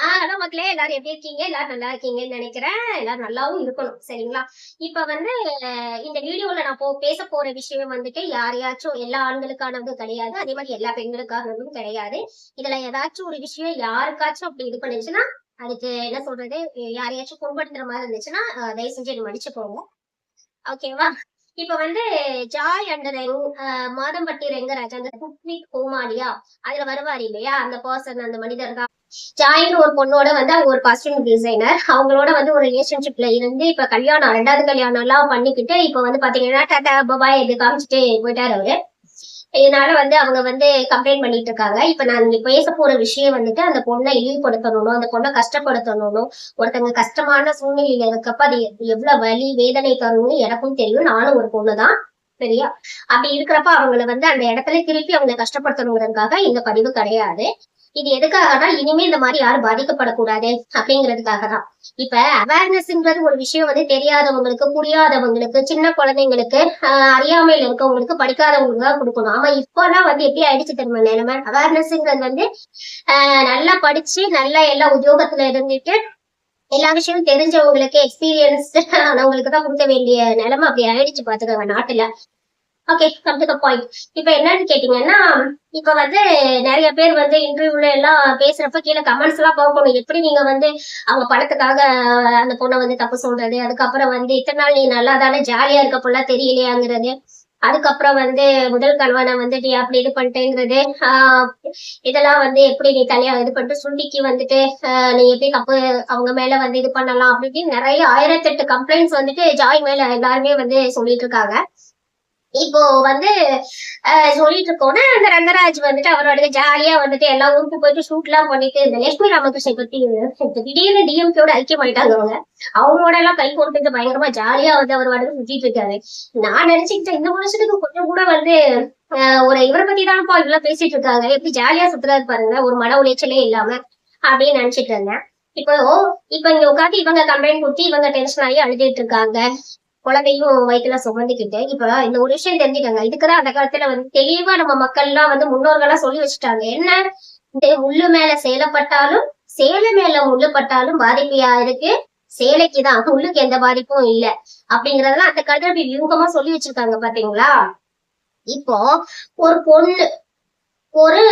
Hello மக்களே, எல்லாரும் எப்படி இருக்கீங்க? எல்லாரும் நல்லா இருக்கீங்கன்னு நினைக்கிறேன். எல்லாரும் நல்லாவும் இருக்கணும். சரிங்களா? இப்ப வந்து இந்த வீடியோல நான் பேச போற விஷயம் வந்துட்டு யாரையாச்சும் எல்லா ஆண்களுக்கானதும் கிடையாது. அதே மாதிரி எல்லா பெண்களுக்கானதும் கிடையாது. இதுல ஏதாச்சும் ஒரு விஷயம் யாருக்காச்சும் அப்படி இது பண்ணுச்சுன்னா, அதுக்கு என்ன சொல்றது? யாரையாச்சும் புண்படுத்துற மாதிரி இருந்துச்சுன்னா, தயவு செஞ்சு என்ன மன்னிச்சுக்கோங்க. ஓகேவா? இப்ப வந்து ஜாய் அண்ட் மாதம்பட்டி ரெங்கராஜ் அந்த குக் வித் கோமாளியா அதுல வருவாரு இல்லையா? அந்த பர்சன், அந்த மனிதர் தான் ஜாயின்னு ஒரு பொண்ணோட வந்து அவங்க ஒரு காஸ்டியூம் டிசைனர். அவங்களோட வந்து ஒரு ரிலேஷன்ஷிப்ல இருந்து இப்ப கல்யாணம், 2வது கல்யாணம் எல்லாம் பண்ணிக்கிட்டு இப்ப வந்து பாத்தீங்கன்னா டாடா பபாய் இது காமிச்சிட்டு போயிட்டாரு அவரு. இதனால வந்து அவங்க வந்து கம்ப்ளைண்ட் பண்ணிட்டு இருக்காங்க. இப்ப நான் இங்க பேச போற விஷயம் வந்துட்டு அந்த பொண்ணை இழிவுபடுத்தணும், அந்த பொண்ணை கஷ்டப்படுத்தணும். ஒருத்தங்க கஷ்டமான சூழ்நிலையில இருக்கப்ப அது எவ்வளவு வலி வேதனை தரும்னு எனக்கும் தெரியும். நானும் ஒரு பொண்ணுதான். சரியா? அப்படி இருக்கிறப்ப அவங்கள வந்து அந்த இடத்துல திருப்பி அவங்களை கஷ்டப்படுத்தணுங்கிறதுக்காக இந்த பதிவு கிடையாது. இது எதுக்காகனா இனிமே இந்த மாதிரி யாரும் பாதிக்கப்படக்கூடாது அப்படிங்கிறதுக்காக தான். இப்ப அவேர்னஸ்ன்றது ஒரு விஷயம் வந்து தெரியாதவங்களுக்கு, புரியாதவங்களுக்கு, சின்ன குழந்தைங்களுக்கு, அறியாமையில இருக்கவங்களுக்கு, படிக்காதவங்களுக்கு தான் கொடுக்கணும். ஆமா, இப்பெல்லாம் வந்து எப்படி ஆயிடுச்சு தெரியுமா நிலைமை? அவேர்னஸ்ங்கிறது வந்து நல்லா படிச்சு நல்லா எல்லா உத்தியோகத்துல இருந்துட்டு எல்லா விஷயமும் தெரிஞ்சவங்களுக்கு, எக்ஸ்பீரியன்ஸ் ஆனவங்களுக்கு தான் கொடுக்க வேண்டிய நிலைமை அப்படி ஆயிடுச்சு பாத்துக்கோங்க நாட்டுல. Okay, come to the point. இப்ப என்னன்னு கேட்டீங்கன்னா, இப்ப வந்து நிறைய பேர் வந்து இன்டர்வியூல எல்லாம் பேசுறப்ப கீழே கமெண்ட்ஸ் எல்லாம் பார்க்கணும். எப்படி நீங்க வந்து அவங்க பணத்துக்காக அந்த பொண்ணை வந்து தப்பு சொல்றது, அதுக்கப்புறம் வந்து இத்தனை நாள் நீ நல்லா தானே ஜாலியா இருக்க போல தெரியலையாங்கிறது, அதுக்கப்புறம் வந்து முதல் கல்வானை வந்து நீ அப்படி இது பண்ணிட்டேங்கிறது, இதெல்லாம் வந்து எப்படி நீ தனியா இது பண்ணிட்டு சுண்டிக்கு வந்துட்டு நீ எப்படி தப்பு அவங்க மேல வந்து இது பண்ணலாம் அப்படி இப்படின்னு நிறைய 1008 கம்ப்ளைண்ட்ஸ் வந்துட்டு ஜாய் மேல எல்லாருமே வந்து சொல்லிட்டு இருக்காங்க. இப்போ வந்து சொல்லிட்டு இருக்கோன்னா அந்த ரங்கராஜ் வந்துட்டு அவரோட ஜாலியா வந்துட்டு எல்லா ஊருக்கு போயிட்டு ஷூட் எல்லாம் பண்ணிட்டு இந்த லட்சுமி ராமகிருஷ்ணன் பத்தி திடீர்னு டிஎம்கேயோட ஐக்கியமாயிட்டாங்க அவங்க. அவங்களோட எல்லாம் கை கொடுத்துட்டு பயங்கரமா ஜாலியா வந்து அவர் வந்து சுத்திட்டு இருக்காரு. நான் நினைச்சுக்கிட்டேன் இந்த வருஷத்துக்கு கொஞ்சம் கூட வந்து ஒரு இவரை பத்தி தானப்பா இவ்வளவு பேசிட்டு இருக்காங்க, எப்படி ஜாலியா சுத்துறாரு பாருங்க, ஒரு மன உளைச்சலே இல்லாம அப்படின்னு நினைச்சிட்டு இருந்தேன். இப்போ இப்ப இங்க உட்காந்து இவங்க கம்ப்ளைண்ட் கொடுத்து இவங்க டென்ஷன் ஆகி அழுதுட்டு இருக்காங்க, குழந்தையும் வயிற்றுல சுமந்துக்கிட்டு. இப்ப இந்த ஒரு விஷயம் தெரிஞ்சுக்கோங்க, இதுக்குதான் அந்த காலத்துல வந்து தெளிவா நம்ம மக்கள் எல்லாம் வந்து முன்னோர்கள்லாம் சொல்லி வச்சுட்டாங்க. என்ன, இந்த முள்ளு மேல சேலப்பட்டாலும் சேலை மேல முள்ளு பட்டாலும் பாதிப்பு யாருக்கு? சேலைக்குதான், முள்ளுக்கு எந்த பாதிப்பும் இல்ல அப்படிங்கறதெல்லாம் அந்த காலத்துல அப்படி வியூகமா சொல்லி வச்சிருக்காங்க பாத்தீங்களா? இப்போ ஒரு பொண்ணு ஒரு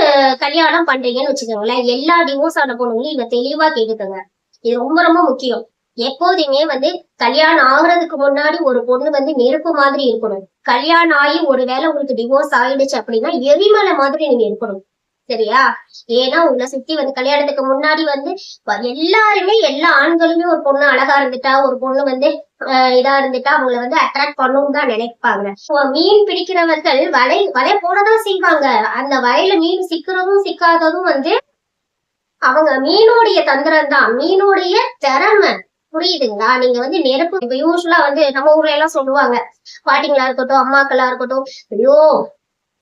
கல்யாணம் பண்றீங்கன்னு வச்சுக்கோங்களேன், எல்லா டிவோர்ஸ் ஆன பொண்ணுங்களும் இங்க தெளிவா கேட்டுக்கோங்க, இது ரொம்ப ரொம்ப முக்கியம். எப்போதுமே வந்து கல்யாணம் ஆகுறதுக்கு முன்னாடி ஒரு பொண்ணு வந்து நெருப்பு மாதிரி இருக்கணும். கல்யாணம் ஆகி ஒருவேளை உங்களுக்கு டிவோர்ஸ் ஆயிடுச்சு அப்படின்னா எரிமலை மாதிரி நீங்க இருக்கணும். சரியா? ஏன்னா உங்களை சுத்தி வந்து கல்யாணத்துக்கு முன்னாடி வந்து எல்லாருமே எல்லா ஆண்களுமே ஒரு பொண்ணு அழகா இருந்துட்டா, ஒரு பொண்ணு வந்து இதா இருந்துட்டா அவங்கள வந்து அட்ராக்ட் பண்ணணும் தான் நினைப்பாங்க. மீன் பிடிக்கிறவர்கள் வலை போடதான் செய்வாங்க. அந்த வலையில மீன் சிக்கிறதும் சிக்காததும் வந்து அவங்க மீனுடைய தந்திரம் தான், மீனுடைய திறமை. புரியுதுங்களா? நீங்க வந்து நெருப்பு இப்ப யூஸ்வலா வந்து நம்ம ஊர்ல எல்லாம் சொல்லுவாங்க, பாட்டிங்களா இருக்கட்டும் அம்மாக்களா இருக்கட்டும், ஐயோ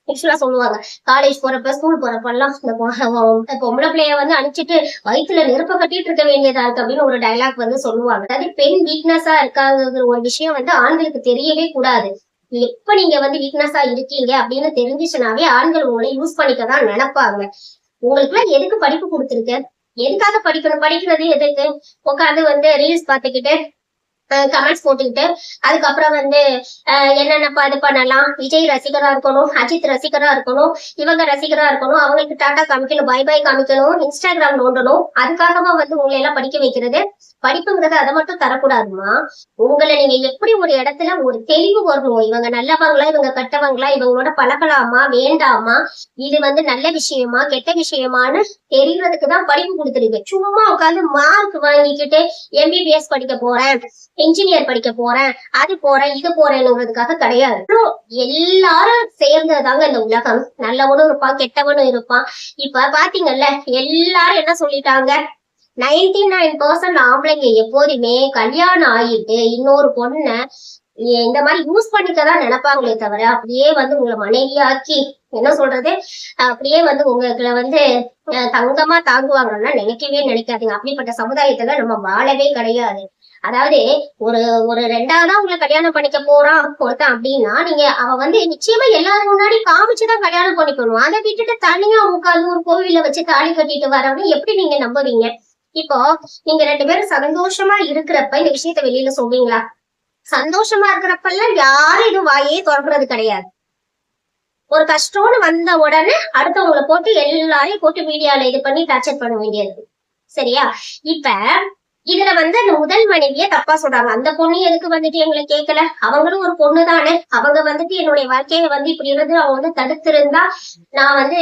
யூஸ்வலா சொல்லுவாங்க, காலேஜ் போறப்ப ஸ்கூல் போறப்ப எல்லாம் இந்த பொம்பளை பிள்ளைய வந்து அனுப்பிச்சிட்டு வயிற்றுல நெருப்ப கட்டிட்டு இருக்க வேண்டியதா இருக்கு அப்படின்னு ஒரு டைலாக் வந்து சொல்லுவாங்க. அதாவது பெண் வீக்னஸா இருக்காங்கிற ஒரு விஷயம் வந்து ஆண்களுக்கு தெரியவே கூடாது. எப்ப நீங்க வந்து வீக்னஸா இருக்கீங்க அப்படின்னு தெரிஞ்சிச்சுனாவே ஆண்கள் உங்களை யூஸ் பண்ணிக்கதான் நினைப்பாங்க. உங்களுக்கு எல்லாம் எதுக்கு படிப்பு கொடுத்துருக்க? எதுக்காக படிக்கணும்? படிக்கிறது எதுக்கு? உட்காந்து வந்து ரீல்ஸ் பார்த்துக்கிட்டு கமெண்ட்ஸ் போட்டுக்கிட்டு அதுக்கப்புறம் வந்து என்னென்னப்பா இது பண்ணலாம், விஜய் ரசிகரா இருக்கணும், அஜித் ரசிகரா இருக்கணும், இவங்க ரசிகரா இருக்கணும், அவங்களுக்கு டாட்டா காமிக்கணும், பை பை காமிக்கணும், இன்ஸ்டாகிராம் நோண்டணும், அதுக்காகவா வந்து உங்களை எல்லாம் படிக்க வைக்கிறது? படிப்புங்கிறது அதை மட்டும் தரக்கூடாதுமா. உங்களை நீங்க எப்படி ஒரு இடத்துல ஒரு தெளிவு வரணும், இவங்க நல்லவங்களா இவங்க கெட்டவங்களா, இவங்களோட பழகலாமா வேண்டாமா, இது வந்து நல்ல விஷயமா கெட்ட விஷயமான்னு தெரியறதுக்குதான் படிப்பு கொடுத்துருக்கு. சும்மா உட்காந்து மார்க் வாங்கிக்கிட்டு எம்பிபிஎஸ் படிக்க போறேன், இன்ஜினியர் படிக்க போறேன், அது போறேன் இது போறேன்னுங்கிறதுக்காக கிடையாது. எல்லாரும் சேர்ந்ததாங்க இந்த உலகம். நல்லவனும் இருப்பான், கெட்டவனும் இருப்பான். இப்ப பாத்தீங்கல்ல, எல்லாரும் என்ன சொல்லிட்டாங்க, 99% ஆம்பளைங்க எப்போதுமே கல்யாணம் ஆகிட்டு இன்னொரு பொண்ண இந்த மாதிரி யூஸ் பண்ணிக்கதான் நினைப்பாங்களே தவிர அப்படியே வந்து உங்களை மனைவியாக்கி என்ன சொல்றது அப்படியே வந்து உங்களை வந்து தங்கமா தாங்குவாங்கன்னா நினைக்கவே நினைக்காதீங்க. அப்படிப்பட்ட சமுதாயத்துல நம்ம வாழவே கிடையாது. அதாவது ஒரு ஒரு 2வதா உங்களை கல்யாணம் பண்ணிக்க போறான் ஒருத்தன் அப்படின்னா நீங்க அவன் வந்து நிச்சயமா எல்லாரும் முன்னாடி காமிச்சுதான் கல்யாணம் பண்ணிக்கணும். அதை விட்டுட்டு தனியா உட்காந்து ஒரு கோவில வச்சு தாலி கட்டிட்டு வரவங்க எப்படி நீங்க நம்புவீங்க? இப்போ நீங்க 2 பேரும் சந்தோஷமா இருக்கிறப்ப இந்த விஷயத்த வெளியில சொல்றீங்களா? சந்தோஷமா இருக்கிறப்பெல்லாம் யாரும் இது வாயே திறக்கிறது கிடையாது. ஒரு கஷ்டம்னு வந்த உடனே அடுத்தவங்களை போட்டு எல்லாரையும் போட்டு மீடியால இது பண்ணி டார்ச்சர் பண்ண வேண்டியது. சரியா? இப்ப இதுல அந்த முதல் மனைவிய தப்பா சொல்றாங்க. அந்த பொண்ணு எதுக்கு எங்களை கேட்கல? அவங்களும் ஒரு பொண்ணு தானே. அவங்க என்னுடைய வாழ்க்கைய இப்படி இருந்து அவங்க தடுத்திருந்தா நான்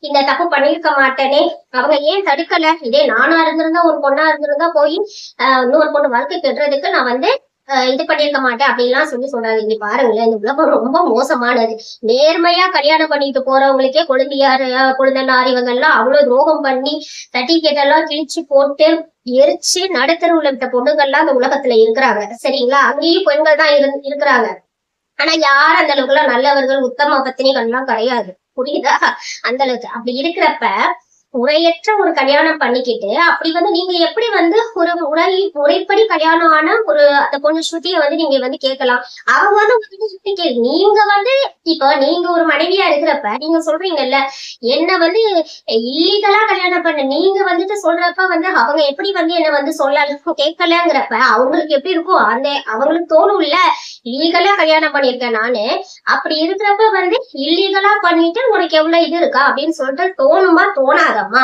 இந்த தப்பு பண்ணிருக்க மாட்டேனே. அவங்க ஏன் தடுக்கல? இதே நானா இருந்திருந்தா, ஒரு பொண்ணா இருந்திருந்தா போய் இன்னொரு பொண்ணு வாழ்க்கை கெடுறதுக்கு நான் இது பண்ணிருக்க மாட்டேன் அப்படின்லாம் சொல்றாங்க. இங்க பாருங்களேன், இந்த உலகம் ரொம்ப மோசமானது. நேர்மையா கல்யாணம் பண்ணிட்டு போறவங்களுக்கே குழந்தையாரு குழந்தைனார் இவங்க எல்லாம் அவ்வளவு துரோகம் பண்ணி சர்டிபிகேட் எல்லாம் கிழிச்சு போட்டு எரிச்சு நடுத்தருவுல விட்ட பொண்ணுங்கள்லாம் அந்த உலகத்துல இருக்கிறாங்க. சரிங்களா? அங்கேயும் பெண்கள் தான் இருக்கிறாங்க. ஆனா யாரும் அந்த அளவுக்கு எல்லாம் நல்லவர்கள் உத்தம பத்தினிகள் எல்லாம் கிடையாது. புரியுதா? அந்த அளவுக்கு அப்படி இருக்கிறப்ப முறையற்ற ஒரு கல்யாணம் பண்ணிக்கிட்டு அப்படி நீங்க எப்படி ஒரு முறைப்படி கல்யாணம் ஆன ஒரு அந்த பொண்ணு ஸ்ருதிய நீங்க கேட்கலாம். அவங்க நீங்க இப்ப நீங்க ஒரு மனைவியா இருக்கிறப்ப நீங்க சொல்றீங்கல்ல, என்ன இல்லீகலா கல்யாணம் பண்ண நீங்க சொல்றப்ப அவங்க எப்படி என்ன சொல்ல கேட்கலங்கிறப்ப அவங்களுக்கு எப்படி இருக்கும்? அவங்களுக்கு தோணும் இல்ல, இல்லீகலா கல்யாணம் பண்ணிருக்கேன் நானு, அப்படி இருக்கிறப்ப இல்லீகலா பண்ணிட்டு உனக்கு எவ்வளவு இது இருக்கா அப்படின்னு சொல்லிட்டு தோணுமா தோணாதம்மா?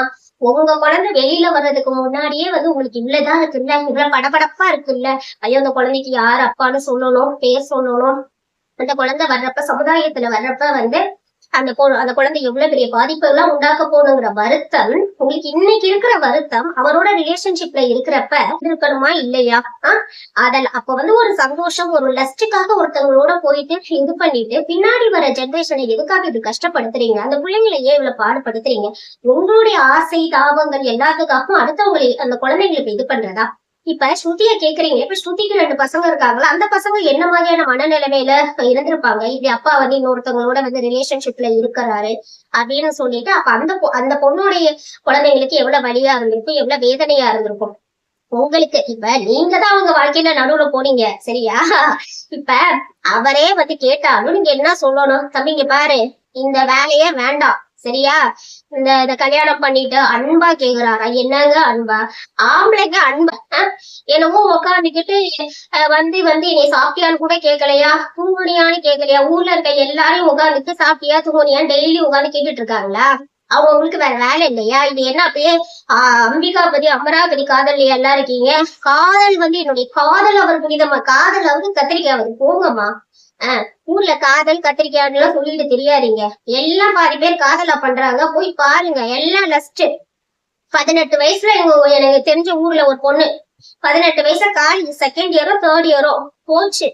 உங்க குழந்தை வெளியில வர்றதுக்கு முன்னாடியே உங்களுக்கு இவ்வளவுதான் இருக்குல்ல, இவ்வளவு படபடப்பா இருக்குல்ல, ஐயோ அந்த குழந்தைக்கு யார் அப்பான்னு சொல்லணும், பேர் சொல்லணும். அந்த குழந்தை வர்றப்ப சமுதாயத்துல வர்றப்ப அந்த குழந்தை எவ்வளவு பெரிய பாதிப்பு எல்லாம் உண்டாக்க போகணுங்கிற வருத்தம் உங்களுக்கு இன்னைக்கு இருக்கிற வருத்தம் அவரோட ரிலேஷன்ஷிப்ல இருக்கிறப்ப இருக்கணுமா இல்லையா? அப்ப ஒரு சந்தோஷம், ஒரு லஸ்டுக்காக ஒருத்தவங்களோட போயிட்டு இது பண்ணிட்டு பின்னாடி வர ஜெனரேஷனை எதுக்காக இது கஷ்டப்படுத்துறீங்க? அந்த பிள்ளைங்களை ஏன் இவ்வளவு பாடுபடுத்துறீங்க? உங்களுடைய ஆசை தாபங்கள் எல்லாத்துக்காகவும் அடுத்தவங்களை அந்த குழந்தைங்களுக்கு இது பண்றதா? இப்ப ஸ்ருதிய கேக்குறீங்க. இப்ப ஸ்ருதிக்கு 2 பசங்க இருக்காங்களா? அந்த பசங்க என்ன மாதிரியான மனநிலைமையில இருந்திருப்பாங்க? இப்படி அப்பா இன்னொருத்தவங்களோட ரிலேஷன்ஷிப்ல இருக்கிறாரு அப்படின்னு சொல்லிட்டு அப்ப அந்த பொண்ணுடைய குழந்தைங்களுக்கு எவ்வளவு வலியா இருந்திருக்கும், எவ்வளவு வேதனையா இருந்திருக்கும் உங்களுக்கு. இப்ப நீங்க தான் அவங்க வாழ்க்கையில நடுவுல போனீங்க. சரியா? இப்ப அவரே கேட்டாலும் நீங்க என்ன சொல்லணும்? தம்பிங்க பாரு, இந்த வேலையே வேண்டாம். சரியா? இந்த கல்யாணம் பண்ணிட்டு அன்பா கேக்குறாரா? என்னங்க அன்பா? ஆம்பளைங்க அன்பா? என்னமோ உக்காந்துக்கிட்டு நீ சாப்பிட்டியான்னு கூட கேட்கலையா, தூங்குனியான்னு கேட்கலையா, ஊர்ல இருக்க எல்லாரையும் உட்காந்துட்டு சாப்பிட்டியா தூங்குனியான்னு டெய்லி உட்காந்து கேட்டுட்டு இருக்காங்களா? அவங்களுக்கு வேற வேலை இல்லையா? இது என்ன அப்படியே அம்பிகாபதி அமராவதி காதல் எல்லாம் இருக்கீங்க? காதல் என்னுடைய காதல் அவர் புனிதமா, காதல் கத்திரிக்காய் அவர் போங்கம்மா. ஊர்ல காதல் கத்திரிக்காய் எல்லாம் சொல்லிட்டு தெரியாதீங்க. எல்லாம் பாதி பேர் காதலா பண்றாங்க, போய் பாருங்க. எல்லாம் லஸ்ட். 18 வயசுல எனக்கு தெரிஞ்ச ஊர்ல ஒரு பொண்ணு 18 வயசுல காலேஜ் செகண்ட் இயரோ தேர்ட் இயரோ போச்சு,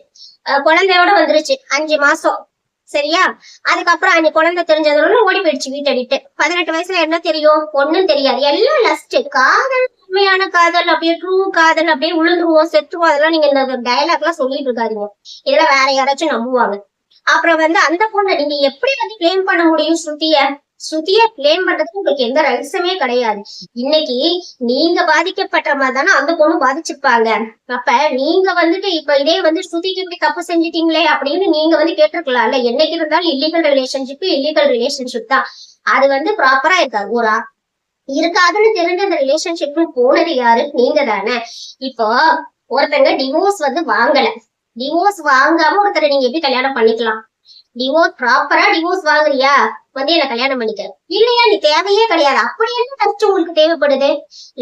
குழந்தையோட வந்துருச்சு 5 மாசம். சரியா? அதுக்கப்புறம் அந்த குழந்தை தெரிஞ்சதுனால ஓடி போயிடுச்சு வீட்டை விட்டு. 18 வயசுல என்ன தெரியும்? ஒண்ணும் தெரியாது. எல்லாம் லஸ்ட். காதல் உண்மையான காதல் அப்படியே ட்ரூ காதல் அப்படியே விழுந்துருவோம் செத்துருவோம், அதெல்லாம் நீங்க இந்த டயலாக் எல்லாம் சொல்லிட்டு இருக்காதீங்க. இதெல்லாம் வேற யாராச்சும் நம்புவாங்க. அப்புறம் அந்த பொண்ணை நீங்க எப்படி பிளேம் பண்ண முடியும்? ஸ்ருதிய பிளேம் பண்றதுக்கு உங்களுக்கு எந்த ரைட்ஸுமே கிடையாது. இன்னைக்கு நீங்க பாதிக்கப்பட்ட மாதிரி தானே அந்த பொண்ணு பாதிச்சிருப்பாங்க. அப்ப நீங்க இப்ப இதே ஸ்ருதிக்கு இப்படி தப்பு செஞ்சுட்டீங்களே அப்படின்னு நீங்க கேட்டிருக்கலாம்ல. என்னைக்கு இருந்தாலும் இல்லீகல் ரிலேஷன்ஷிப் தான். அது ப்ராப்பரா இருக்காது. இருக்காதுன்னு தெரிஞ்ச அந்த ரிலேஷன்ஷிப் போனது யாரு? நீங்க தானே. இப்போ ஒருத்தங்க டிவோர்ஸ் வாங்கல. டிவோர்ஸ் வாங்காம ஒருத்தரை நீங்க எப்படி கல்யாணம் பண்ணிக்கலாம்? ப்ராப்பரா டிவோர்ஸ் வாங்குறியா? என்ன கல்யாணம் பண்ணிக்க இல்லையா? நீ தேவையே கிடையாது. அப்படி என்ன லஸ்ட் உங்களுக்கு தேவைப்படுது?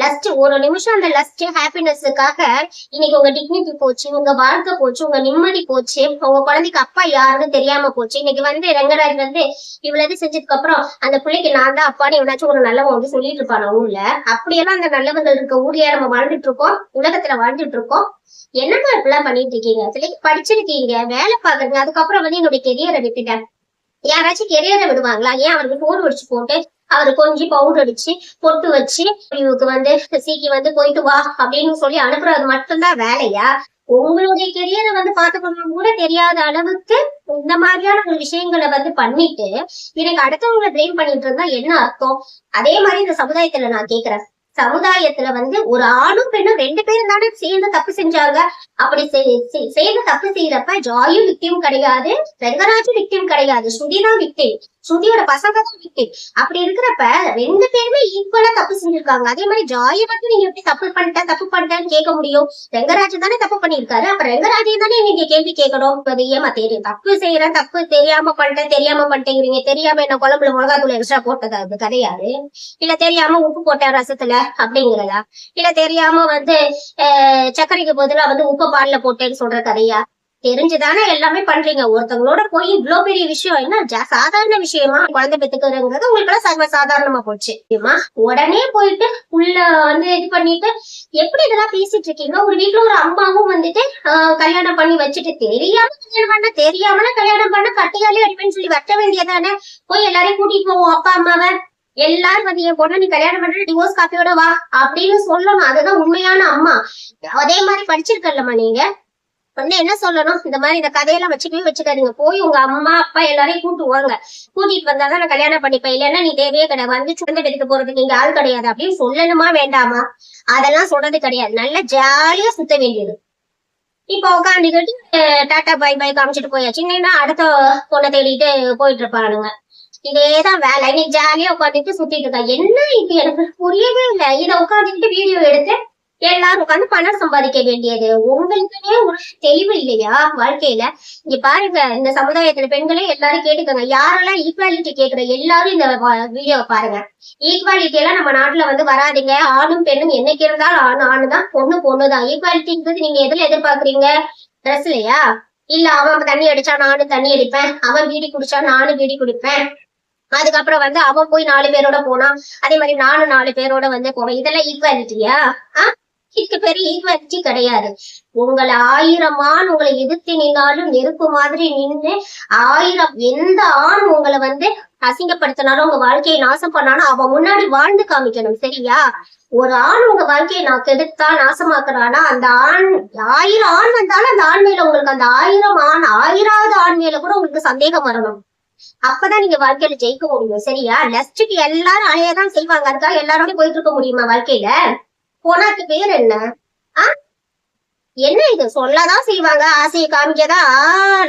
லஸ்ட் ஒரு நிமிஷம், அந்த லஸ்ட் ஹாப்பினஸ்க்காக இன்னைக்கு உங்க டிக்னிட்டி போச்சு, உங்க வாழ்க்கை போச்சு, உங்க நிம்மதி போச்சு, உங்க குழந்தைக்கு அப்பா யாருன்னு தெரியாம போச்சு. இன்னைக்கு ரங்கராஜ் இவ்வளவு செஞ்சதுக்கு அப்புறம் அந்த பிள்ளைக்கு நான் தான் அப்பான்னு எவனாச்சும் ஒரு நல்லவன் சொல்லிட்டு இருப்பான் ஊர்ல. அப்படியெல்லாம் அந்த நல்லவர்கள் இருக்க ஊர்லயா நம்ம வாழ்ந்துட்டு இருக்கோம், உலகத்துல வாழ்ந்துட்டு இருக்கோம். என்னமா இப்பெல்லாம் பண்ணிட்டு இருக்கீங்க? படிச்சிருக்கீங்க, வேலை பாக்குறீங்க, அதுக்கப்புறம் என்னுடைய கெரியரை விட்டுட்டேன். யாராச்சும் கெரியரை விடுவாங்களா? ஏன் அவருக்கு போன் அடிச்சு போட்டு அவரு கொஞ்சம் பவுடர் அடிச்சு பொட்டு வச்சு இவருக்கு சீக்கி போயிட்டு வா அப்படின்னு சொல்லி அனுப்புறது மட்டும்தான் வேலையா? உங்களுடைய கெரியரை பாத்துக்கணும் கூட தெரியாத அளவுக்கு இந்த மாதிரியான ஒரு விஷயங்களை பண்ணிட்டு எனக்கு அடுத்தவங்களை பிளேம் பண்ணிட்டு இருந்தா என்ன அர்த்தம்? அதே மாதிரி இந்த சமுதாயத்துல நான் கேக்குறேன், சமுதாயத்துல வந்து ஒரு ஆணும் பெண்ணும் 2 பேரும் தானே சேர்ந்து தப்பு செஞ்சாங்க. அப்படி சேர்ந்து தப்பு செய்யறப்ப ஜாயும் விக்டிம் கிடையாது, ரெங்கராஜும் விக்டிம் கிடையாது, ஸ்ருதிதான் விக்டிம், ஸ்ருதியோட பசங்க தான் விக்டிம். அப்படி இருக்கிறப்ப 2 பேருமே ஈக்குவலா தப்பு செஞ்சிருக்காங்க. அதே மாதிரி ஜாயை வந்து நீங்க எப்படி தப்பு பண்ணிட்டேன்னு கேட்க முடியும்? ரெங்கராஜ் தானே தப்பு பண்ணிருக்காரு, அப்ப ரெங்கராஜையும் தானே நீங்க கேள்வி கேட்கணும். ஏமா தெரியும் தப்பு செய்யறேன், தப்பு தெரியாம பண்ணிட்டேங்கிறீங்க, தெரியாம என்ன குழம்புல மிளகாத்தூள் எக்ஸ்ட்ரா போட்டதா அது கிடையாது, இல்ல தெரியாம உப்பு போட்டேன் ரசத்துல அப்படிங்கிறதா, இல்ல தெரியாம வந்து சர்க்கரைக்கு பதிலா வந்து உப்பு பால்ல போட்டேன்னு சொல்ற கதையா? தெரிஞ்சுதானே எல்லாமே பண்றீங்க. ஒருத்தவங்களோட போய் இவ்வளவு பெரிய விஷயம் என்ன சாதாரண விஷயமா குழந்தை பெத்துக்கிறதுங்கிறது உங்களுக்கு எல்லாம் சர்வ சாதாரணமா போச்சு. உடனே போயிட்டு உள்ள வந்து இது பண்ணிட்டு எப்படி இதெல்லாம் பேசிட்டு இருக்கீங்க? ஒரு வீட்டுல ஒரு அம்மாவும் வந்துட்டு கல்யாணம் பண்ணி வச்சுட்டு தெரியாமல கல்யாணம் பண்ண கட்டையாலே அடிப்பேன்னு சொல்லி வெட்ட வேண்டியதானே? போய் எல்லாரையும் கூட்டிட்டு போவோம் அப்பா அம்மாவை, எல்லாரும் வந்து என் பொண்ணு நீ கல்யாணம் பண்ற டிவோர்ஸ் காப்பியோட வா அப்படின்னு சொல்லணும். அதுதான் உண்மையான அம்மா. அதே மாதிரி படிச்சிருக்கல்லம்மா நீங்க வந்து என்ன சொல்லணும்? இந்த மாதிரி இந்த கதையெல்லாம் வச்சுக்காதீங்க. போய் உங்க அம்மா அப்பா எல்லாரையும் கூட்டிட்டு வந்தாதான் நான் கல்யாணம் பண்ணிப்பேன், இல்லைன்னா நீ தேவையே கிடையாது, வந்து சுழந்த எடுத்து போறதுக்கு நீங்க ஆள் கிடையாது அப்படின்னு சொல்லணுமா வேண்டாமா? அதெல்லாம் சொல்றது கிடையாது. நல்லா ஜாலியா சுத்த வேண்டியது. இப்ப உட்காந்துக்கிட்டு டாட்டா பை பை காமிச்சிட்டு போயாச்சு, இன்னைக்கு அடுத்த பொண்ணை தேடிட்டு போயிட்டு இருப்பானுங்க. இதேதான் வேலை. இன்னைக்கு ஜாலியா உட்காந்துட்டு சுத்திட்டு இருக்கா. என்ன இது எனக்கு புரியவே இல்லை. இதை உட்காந்துக்கிட்டு வீடியோ எடுத்து எல்லாரும் உட்காந்து பணம் சம்பாதிக்க வேண்டியது உங்களுக்குன்னே ஒரு தெளிவு இல்லையா வாழ்க்கையில? இங்க பாருங்க, இந்த சமுதாயத்துல பெண்களே எல்லாரும் கேட்டுக்கோங்க. யாரெல்லாம் ஈக்குவாலிட்டி கேக்குற எல்லாரும் இந்த வீடியோவை பாருங்க. ஈக்குவாலிட்டி எல்லாம் நம்ம நாட்டுல வந்து வராதிங்க. ஆணும் பெண்ணும் என்னைக்கு இருந்தாலும் ஆணுதான், பொண்ணுதான். ஈக்குவாலிட்டின்றது நீங்க எதுல எதிர்பார்க்கறீங்க? ட்ரெஸ்லயா? இல்ல அவன் தண்ணி அடிச்சா நானும் தண்ணி அடிப்பேன், அவன் பீடி குடிச்சா நானும் பீடி குடிப்பேன், அதுக்கப்புறம் வந்து அவன் போய் 4 பேரோட போனா அதே மாதிரி நானும் 4 பேரோட வந்து போவேன், இதெல்லாம் ஈக்குவாலிட்டியா? இதுக்கு பெரிய ஈக்குவாலிட்டி கிடையாது. உங்களை 1000 ஆண் உங்களை எதிர்த்து நின்னாலும் நெருப்பு மாதிரி நின்று 1000 எந்த ஆண் உங்களை வந்து அசிங்கப்படுத்தினாலும் உங்க வாழ்க்கையை நாசம் பண்ணாலும் அவன் முன்னாடி வாழ்ந்து காமிக்கணும். சரியா? ஒரு ஆண் உங்க வாழ்க்கையை நான் கெடுத்தா நாசமாக்குறானா அந்த ஆண் 1000 ஆண் வந்தாலும் அந்த ஆண் மேல உங்களுக்கு அந்த 1000வது ஆண் மேல கூட உங்களுக்கு சந்தேகம் வரணும். அப்பதான் நீங்க வாழ்க்கையில ஜெயிக்க முடியும். சரியா? லஸ்ட்டுக்கு எல்லாரும் அலையதான் செய்வாங்க. அதுக்காக எல்லாரோடய போயிட்டு இருக்க முடியுமா வாழ்க்கையில? போனாக்கு பேர் என்ன? என்ன இது சொல்லதான் செய்வாங்க, ஆசையை காமிக்கதா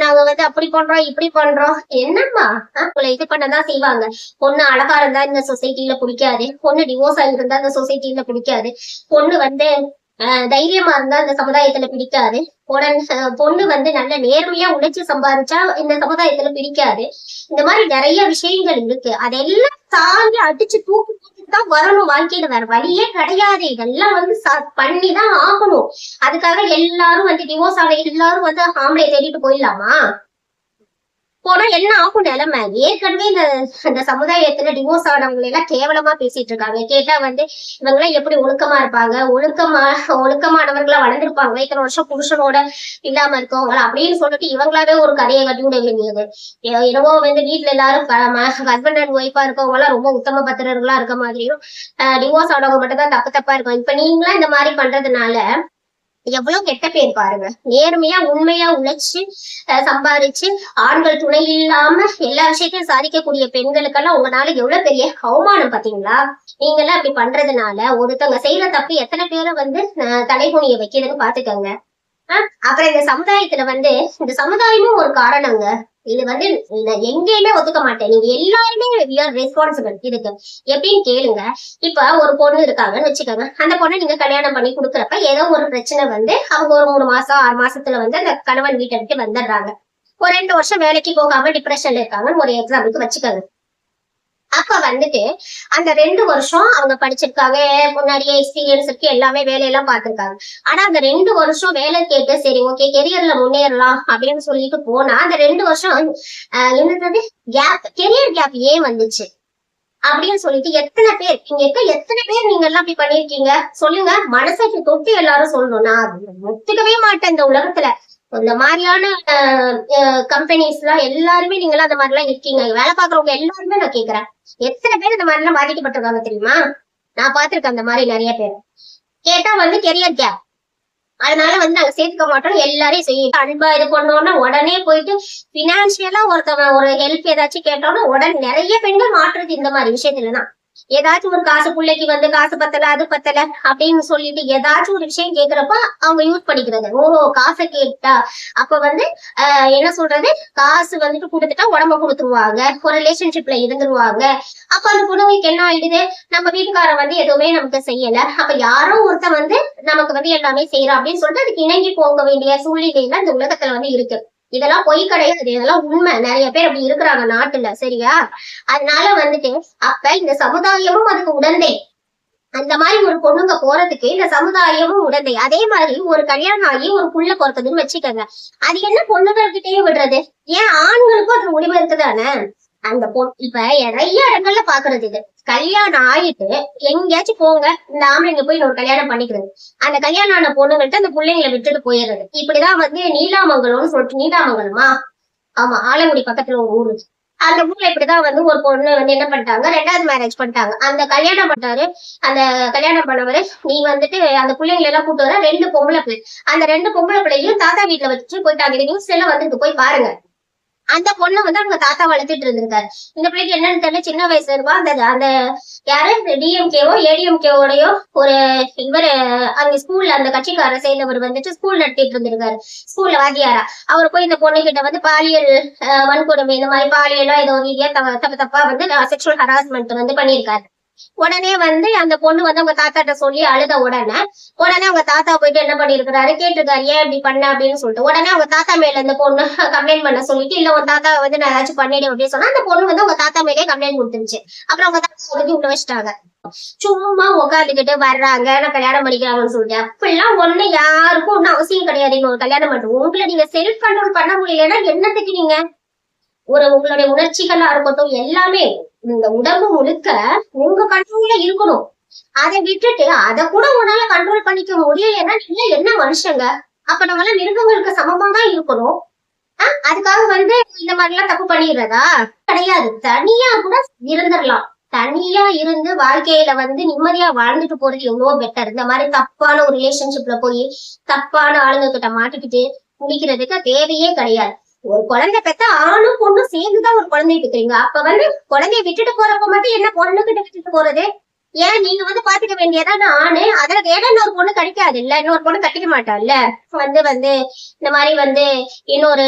நாங்க வந்து அப்படி பண்றோம் இப்படி பண்றோம். என்னம்மா உங்களை இது பண்ணதான் செய்வாங்க. பொண்ணு அழகா இருந்தா இந்த சொசைட்டில பிடிக்காது, பொண்ணு டிவோர்ஸ் ஆகிருந்தா இந்த சொசைட்டில பிடிக்காது, பொண்ணு வந்து தைரியமா இருந்தா இந்த சமுதாயத்துல பிடிக்காது, பொண்ணு வந்து நல்ல நேர்மையா உழைச்சு சம்பாதிச்சா இந்த சமுதாயத்துல பிடிக்காது. இந்த மாதிரி நிறைய விஷயங்கள் இருக்கு. அதெல்லாம் தாண்டி அடிச்சு தான் வரணும் வாழ்க்கையில. வேற வழியே கிடையாது. இதெல்லாம் வந்து பண்ணிதான் ஆகணும். அதுக்காக எல்லாரும் வந்து டிவோர்ஸ் ஆன எல்லாரும் வந்து ஆம்பளை தேடிட்டு போயிடலாமா? போனா என்ன ஆகும் நிலைமை? ஏற்கனவே இந்த சமுதாயத்துல டிவோர்ஸ் ஆனவங்களை எல்லாம் கேவலமா பேசிட்டு இருக்காங்க. கேட்டா வந்து இவங்க எல்லாம் எப்படி ஒழுக்கமா இருப்பாங்க, ஒழுக்கமானவர்களா வளர்ந்துருப்பாங்க, இத்தனை வருஷம் புருஷனோட இல்லாம இருக்கவங்களா அப்படின்னு சொல்லிட்டு இவங்களாவே ஒரு கதையை கட்டி விட வேண்டியது. என்னவோ வந்து வீட்டுல எல்லாரும் ஹஸ்பண்ட் அண்ட் ஒய்ஃபா இருக்கவங்க எல்லாம் ரொம்ப உத்தம பத்திரர்களா இருக்க மாதிரியும் டிவோர்ஸ் ஆனவங்க மட்டும் தான் தப்பா இருக்கும். இப்ப நீங்களா இந்த மாதிரி பண்றதுனால எவ்வளவு கெட்ட பேர் பாருங்க. நேர்மையா உண்மையா உழைச்சு சம்பாதிச்சு ஆண்கள் துணை இல்லாம எல்லா விஷயத்தையும் சாதிக்கக்கூடிய பெண்களுக்கெல்லாம் உங்களால எவ்வளவு பெரிய அவமானம் பாத்தீங்களா? நீங்க எல்லாம் அப்படி பண்றதுனால ஒருத்தவங்க செய்யற தப்பு எத்தனை பேரை வந்து தலைகுனிய வைக்கிறதுன்னு பாத்துக்கோங்க. அப்புறம் இந்த சமுதாயத்துல வந்து இந்த சமுதாயமும் ஒரு காரணங்க. இது வந்து எங்கேயுமே ஒத்துக்க மாட்டேன். நீங்க எல்லாருமே ரெஸ்பான்சிபிள் இதுக்கு. எப்படின்னு கேளுங்க. இப்ப ஒரு பொண்ணு இருக்காங்கன்னு வச்சுக்கோங்க. அந்த பொண்ணை நீங்க கல்யாணம் பண்ணி கொடுக்குறப்ப ஏதோ ஒரு பிரச்சனை வந்து அவங்க ஒரு 3 மாசம் 6 மாசத்துல வந்து அந்த கணவன் வீட்டை விட்டு வந்துடுறாங்க. ஒரு 2 வருஷம் வேலைக்கு போகாம டிப்ரெஷன்ல இருக்காங்கன்னு ஒரு எக்ஸாம்பிளுக்கு வச்சுக்கோங்க. அப்ப வந்துட்டு அந்த 2 வருஷம் அவங்க படிச்சிருக்காங்க, முன்னாடியே எக்ஸ்பீரியன்ஸ் இருக்கு, எல்லாமே வேலையெல்லாம் பார்த்திருக்காங்க. ஆனா அந்த 2 வருஷம் வேலை கேட்டு சரி ஓகே கெரியர்ல முன்னேறலாம் அப்படின்னு சொல்லிட்டு போனா அந்த 2 வருஷம் என்னது கெரியர் கேப் ஏன் வந்துச்சு அப்படின்னு சொல்லிட்டு எத்தனை பேர் இங்க இருக்க எத்தனை பேர் நீங்க எல்லாம் அப்படி பண்ணிருக்கீங்க சொல்லுங்க. மனசாட்சி தொட்டு எல்லாரும் சொல்லணும். நான் ஒத்துக்கவே மாட்டேன் இந்த உலகத்துல இந்த மாதிரியான கம்பெனிஸ் எல்லாம் எல்லாருமே நீங்க எல்லாம் அந்த மாதிரி எல்லாம் இருக்கீங்க. வேலை பாக்குறவங்க எல்லாருமே நான் கேக்குறேன், எத்தனை பேர் இந்த மாதிரி எல்லாம் பாதிக்கப்பட்டிருக்காங்க தெரியுமா? நான் பாத்திருக்கேன் அந்த மாதிரி நிறைய பேர். கேட்டா வந்து கெரியர் கேப், அதனால வந்து நாங்க சேர்த்துக்க மாட்டோம், எல்லாரையும் செய்யும் அன்பா இது பண்ணோம்னா உடனே போயிட்டு பினான்சியலா ஒருத்தவன் ஒரு ஹெல்ப் ஏதாச்சும் கேட்டோம்னா உடனே நிறைய பெண்கள் மாற்றுறது இந்த மாதிரி விஷயத்துலதான். ஏதாச்சும் ஒரு காசு பிள்ளைக்கு வந்து காசு பத்தல அது பத்தல அப்படின்னு சொல்லிட்டு ஏதாச்சும் ஒரு விஷயம் கேக்குறப்ப அவங்க யூஸ் பண்ணிக்கிறது. ஓ, காசை கேட்டா அப்ப வந்து என்ன சொல்றது, காசு வந்துட்டு கொடுத்துட்டா உடம்ப கொடுத்துருவாங்க, ஒரு ரிலேஷன்ஷிப்ல இருந்துருவாங்க. அப்ப அந்த பொண்ணுங்களுக்கு என்ன ஆயிடுது, நம்ம வீட்டுக்காரன் வந்து எதுவுமே நமக்கு செய்யல, அப்ப யாரோ ஒருத்தன் வந்து நமக்கு வந்து எல்லாமே செய்யறான் அப்படின்னு சொல்லிட்டு அதுக்கு இணங்கி போக வேண்டிய சூழ்நிலையில இந்த உலகத்துல வந்து இருக்கு. இதெல்லாம் பொய் கிடையாது, இதெல்லாம் உண்மை. நிறைய பேர் அப்படி இருக்கிறாங்க நாட்டுல, சரியா? அதனால வந்துட்டு அப்ப இந்த சமுதாயமும் அதுக்கு உடந்தை. அந்த மாதிரி ஒரு பொண்ணுங்க போறதுக்கு இந்த சமுதாயமும் உடந்தை. அதே மாதிரி ஒரு கல்யாணம் ஆகி ஒரு புள்ள பிறக்குதுன்னு வச்சுக்கோங்க, அது என்ன பொண்ணுங்கள்கிட்டயே விடுறது? ஏன் ஆண்களுக்கும் அது உரிமை இருக்குதானே? அந்த இப்ப நிறைய இடங்கள்ல பாக்குறது இது. கல்யாணம் ஆயிட்டு எங்கேயாச்சும் போங்க, இந்த ஆம்பளைங்க போய் ஒரு கல்யாணம் பண்ணிக்கிறது, அந்த கல்யாணம் ஆன பொண்ணுங்கள்ட்ட அந்த பிள்ளைங்களை விட்டுட்டு போயிடுறது. இப்படிதான் வந்து நீலாமங்கலம்னு சொல்லிட்டு, நீலாமங்கலமா, ஆமா, ஆலங்குடி பக்கத்துல ஒரு ஊரு. அந்த ஊர்ல இப்படிதான் வந்து ஒரு பொண்ணு வந்து என்ன பண்ணிட்டாங்க, 2வது மேரேஜ் பண்ணிட்டாங்க. அந்த கல்யாணம் பண்ணாரு, அந்த கல்யாணம் பண்ணவரு, நீ வந்துட்டு அந்த பிள்ளைங்களை எல்லாம் கூட்டு வர 2 பொம்பளை பிள்ளை, அந்த 2 பொம்பளை பிள்ளையும் தாத்தா வீட்டுல வச்சு போயிட்டாங்க. இது நியூஸ் எல்லாம் வந்து போய் பாருங்க. அந்த பொண்ணு வந்து அவங்க தாத்தா வளர்த்துட்டு இருந்திருக்காரு. இந்த பிள்ளைக்கு என்னன்னு தெரியல, சின்ன வயசுல இருப்பா. அந்த அந்த யாரு டிஎம்கேவோ ஏடிஎம்கேவோடயோ ஒரு இவரு அந்த ஸ்கூல்ல அந்த கட்சிக்காரர் சேர்ந்தவர் வந்துட்டு ஸ்கூல் நடத்திட்டு இருந்திருக்காரு, ஸ்கூல்ல வாத்தியாரா. அவர் போய் இந்த பொண்ணு கிட்ட வந்து பாலியல் வன்கொடுமை, இந்த மாதிரி பாலியலா ஏதோ ரீதியா தப்பு தப்பா வந்து செக்ஷுவல் ஹராஸ்மெண்ட் வந்து பண்ணியிருக்காரு. உடனே வந்து அந்த பொண்ணு வந்து அவங்க தாத்தாட்ட சொல்லி அழுத உடனே அவங்க தாத்தா போயிட்டு என்ன பண்ணிருக்காரு, கேட்டிருக்காரு, ஏன் இப்படி பண்ண அப்படின்னு சொல்லிட்டு. உடனே அவங்க தாத்தா மேல இந்த பொண்ணு கம்ப்ளைண்ட் பண்ண சொல்லிட்டு, இல்ல உங்க தாத்தா வந்து நான் ஏதாச்சும் பண்ணிடு அப்படின்னு சொன்னா அந்த பொண்ணு வந்து உங்க தாத்தா மேலே கம்ப்ளைண்ட் கொடுத்துருச்சு. அப்புறம் அவங்க தாத்தா வந்து உள்ள வச்சுட்டாங்க. சும்மா உட்காந்துக்கிட்டு வர்றாங்க, நான் கல்யாணம் பண்ணிக்கிறாங்கன்னு சொல்லிட்டு. அப்படிலாம் ஒண்ணு யாருக்கும் ஒன்னும் அவசியம் கிடையாது. நீங்க ஒரு கல்யாணம் பண்ணுவோம், உங்களை நீங்க செல்ஃப் கண்ட்ரோல் பண்ண முடியலன்னா என்னத்துக்கு நீங்க உங்களுடைய உணர்ச்சிகளா இருக்கட்டும் எல்லாமே, இந்த உடம்பு முழுக்க உங்க கண்ட்ரோல்ல இருக்கணும். அதை விட்டுட்டு அதை கூட உன்னால கண்ட்ரோல் பண்ணிக்க முடியலன்னா நீங்க என்ன மனுஷங்க? அப்ப நம்ம எல்லாம் மிருகங்களுக்கு சமமா தான் இருக்கணும். அதுக்காக வந்து இந்த மாதிரி எல்லாம் தப்பு பண்ணிடுறதா கிடையாது. தனியா கூட இருந்துடலாம். தனியா இருந்து வாழ்க்கையில வந்து நிம்மதியா வாழ்ந்துட்டு போறது எவ்வளவோ பெட்டர். இந்த மாதிரி தப்பான ஒரு ரிலேஷன்ஷிப்ல போய் தப்பான ஆளுங்க கிட்ட மாட்டிக்கிட்டு முடிக்கிறதுக்கு தேவையே கிடையாது. ஒரு குழந்தை பெத்தா ஆணும் பொண்ணும் சேர்ந்துதான் ஒரு குழந்தைய பெற்றீங்க. அப்ப வந்து குழந்தைய விட்டுட்டு போறப்ப மட்டும் என்ன பொண்ணுகிட்ட விட்டுட்டு போறது? ஏன் நீங்க வந்து பாத்துக்க வேண்டியதான ஆணு? அதுல ஏன்னா இன்னொரு பொண்ணு கிடைக்காது இல்ல, இன்னொரு பொண்ணு கட்டிக்க மாட்டாள்ல. வந்து வந்து இந்த மாதிரி வந்து இன்னொரு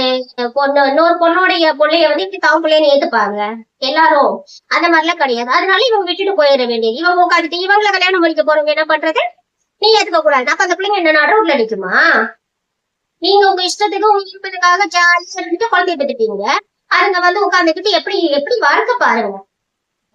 இன்னொரு பொண்ணுடைய பிள்ளைய வந்து இப்படி தான் பிள்ளைன்னு ஏத்துப்பாங்க எல்லாரும்? அந்த மாதிரிலாம் கிடையாது. அதனால இவங்க விட்டுட்டு போயிட வேண்டியது. இவங்க உட்காந்துட்டு இவங்களை கல்யாணம் பண்ணிக்க போறவங்க என்ன பண்றது? நீ ஏத்துக்க கூடாது. அப்ப அந்த பிள்ளைங்க என்ன நடுவுல அடிக்குமா? நீங்க உங்க இஷ்டத்துக்கு உங்க விருப்பத்துக்காக ஜாலியா இருந்துட்டு குழந்தைய பெற்றுட்டீங்க. அதுங்க வந்து உட்காந்துக்கிட்டு எப்படி எப்படி வாழ்க்கை பாருங்க.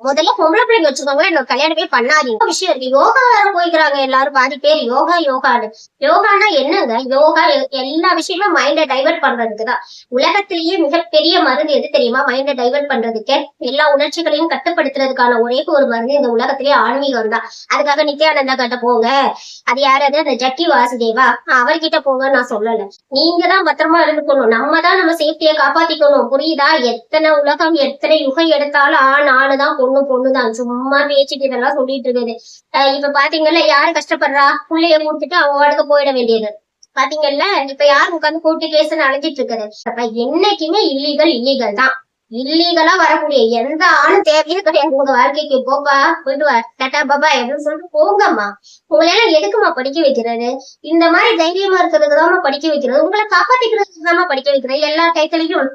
முதல்ல பொம்பளை பிள்ளைங்க வச்சுக்கோங்க, இன்னொரு கல்யாணமே பண்ணாதீங்க. விஷயம் இருக்கு. யோகா வேற போய்க்கிறாங்க எல்லாரும், பாதி பேர் யோகான்னு. யோகானா என்னங்க? யோகா எல்லா விஷயமும் மைண்டை டைவர்ட் பண்றதுக்குதான். உலகத்திலேயே மிகப்பெரிய மருந்து எது தெரியுமா? மைண்டை டைவர்ட் பண்றதுக்கு, எல்லா உணர்ச்சிகளையும் கட்டுப்படுத்துறதுக்கான ஒரே ஒரு மருந்து இந்த உலகத்திலேயே ஆன்மீகம் தான். அதுக்காக நித்யானந்தா கிட்ட போங்க, அது யாராவது அந்த ஜக்கி வாசுதேவா அவர்கிட்ட போங்க நான் சொல்லல. நீங்க தான் பத்திரமா இருந்துக்கணும். நம்ம தான் நம்ம சேஃப்டியை காப்பாத்திக்கணும், புரியுதா? எத்தனை உலகம் எத்தனை யுகம் எடுத்தாலும் ஆணுதான் பொண்ணுதான். சும்மா பேச்சுட்டு இதெல்லாம் சொல்லிட்டு இருக்குது. இப்ப பாத்தீங்கல்ல, யாரு கஷ்டப்படுறா? புள்ளைய கொடுத்துட்டு அவங்க வாடகை போயிட வேண்டியது. பாத்தீங்கல்ல, இப்ப யாரு உட்காந்து கூட்டி கேஸ்ன்னு அழைஞ்சிட்டு இருக்குது. அப்ப என்னைக்குமே இல்லீகல் தான். இல்லீகலா வரக்கூடிய எந்த ஆணும் தேவையே கிடையாது உங்க வாழ்க்கைக்கு. போப்பா, போயிட்டு வா, டாட்டா பாபா அப்படின்னு சொல்லிட்டு போங்கம்மா. உங்களையெல்லாம் எதுக்குமா படிக்க வைக்கிறது? இந்த மாதிரி தைரியமா இருக்கிறதுதாம்மா படிக்க வைக்கிறது. உங்களை காப்பாத்திக்கிறதுக்கு தாம்மா படிக்க வைக்கிறது. எல்லா டைத்திலையும்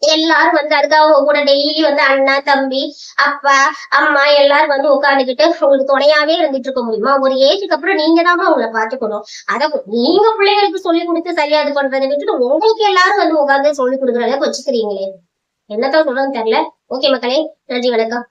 எல்லாரும் வந்து அதுக்காக கூட டெய்லி வந்து அண்ணா தம்பி அப்பா அம்மா எல்லாரும் வந்து உட்காந்துக்கிட்டு உங்களுக்கு துணையாவே இருந்துட்டு இருக்க முடியுமா? ஒரு ஏஜுக்கு அப்புறம் நீங்க தான் உங்களை பாத்துக்கணும். அத நீங்க பிள்ளைங்களுக்கு சொல்லி கொடுத்து சரியா இது பண்றதை விட்டுட்டு உங்களுக்கு எல்லாரும் வந்து உட்காந்து சொல்லி கொடுக்குற அளவுக்கு வச்சுக்கிறீங்களே. என்னத்தான் சொல்றதுன்னு தெரியல. ஓகே மக்களே, நன்றி, வணக்கம்.